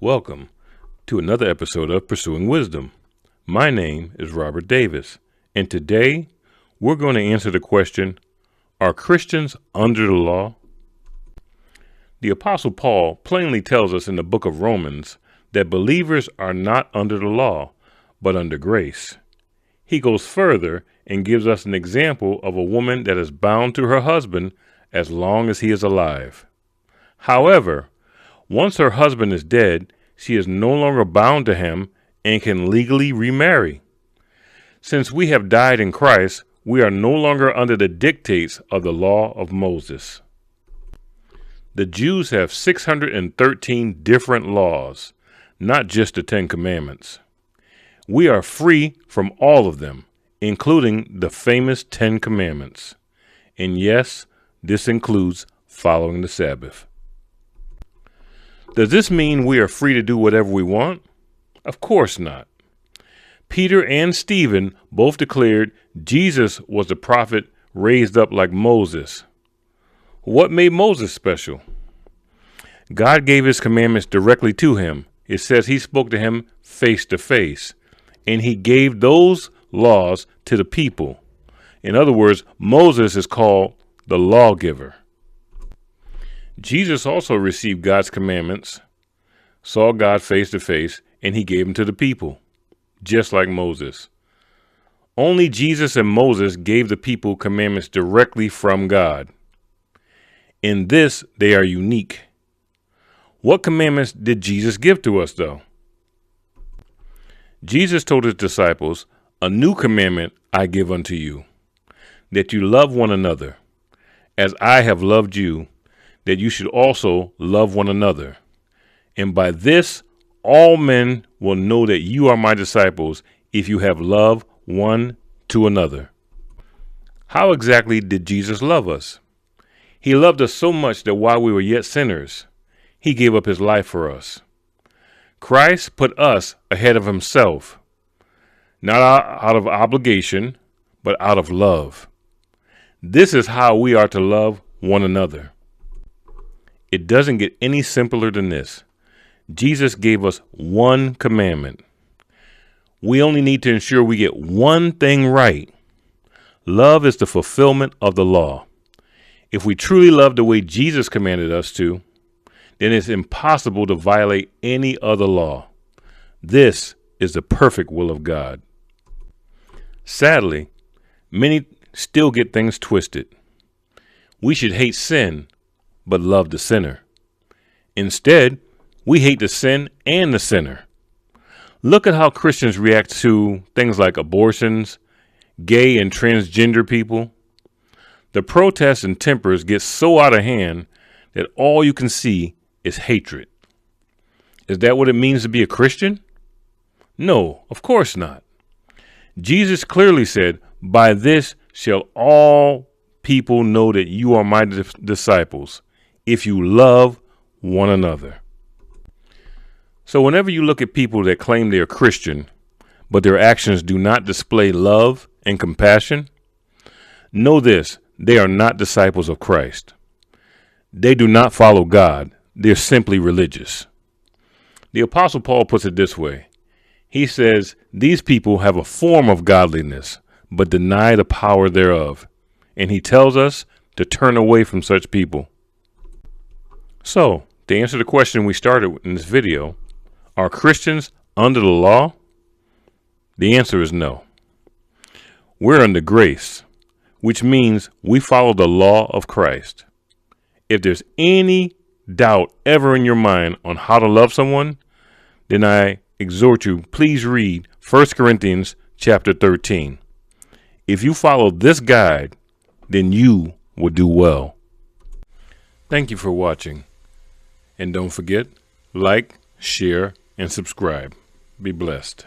Welcome to another episode of Pursuing Wisdom. My name is Robert Davis, and today we're going to answer the question, are Christians under the law? The Apostle Paul plainly tells us in the book of Romans that believers are not under the law, but under grace. He goes further and gives us an example of a woman that is bound to her husband as long as he is alive. However, once her husband is dead, she is no longer bound to him and can legally remarry. Since we have died in Christ, we are no longer under the dictates of the law of Moses. The Jews have 613 different laws, not just the 10 Commandments. We are free from all of them, including the famous 10 Commandments. And yes, this includes following the Sabbath. Does this mean we are free to do whatever we want? Of course not. Peter and Stephen both declared Jesus was the prophet raised up like Moses. What made Moses special? God gave his commandments directly to him. It says he spoke to him face to face, and he gave those laws to the people. In other words, Moses is called the lawgiver. Jesus also received God's commandments, saw God face to face, and he gave them to the people, just like Moses. Only Jesus and Moses gave the people commandments directly from God. In this, they are unique. What commandments did Jesus give to us, though? Jesus told his disciples, "A new commandment I give unto you, that you love one another, as I have loved you, that you should also love one another. And by this, all men will know that you are my disciples if you have love one to another." How exactly did Jesus love us? He loved us so much that while we were yet sinners, he gave up his life for us. Christ put us ahead of himself, not out of obligation, but out of love. This is how we are to love one another. It doesn't get any simpler than this. Jesus gave us one commandment. We only need to ensure we get one thing right. Love is the fulfillment of the law. If we truly love the way Jesus commanded us to, then it's impossible to violate any other law. This is the perfect will of God. Sadly, many still get things twisted. We should hate sin, but love the sinner. Instead, we hate the sin and the sinner. Look at how Christians react to things like abortions, gay and transgender people. The protests and tempers get so out of hand that all you can see is hatred. Is that what it means to be a Christian? No, of course not. Jesus clearly said, "By this shall all people know that you are my disciples, if you love one another." So whenever you look at people that claim they are Christian, but their actions do not display love and compassion, know this: they are not disciples of Christ. They do not follow God. They're simply religious. The Apostle Paul puts it this way. He says, "These people have a form of godliness, but deny the power thereof." And he tells us to turn away from such people. So, to answer the question we started in this video, are Christians under the law? The answer is no. We're under grace, which means we follow the law of Christ. If there's any doubt ever in your mind on how to love someone, then I exhort you, please read 1 Corinthians chapter 13. If you follow this guide, then you will do well. Thank you for watching. And don't forget, like, share, and subscribe. Be blessed.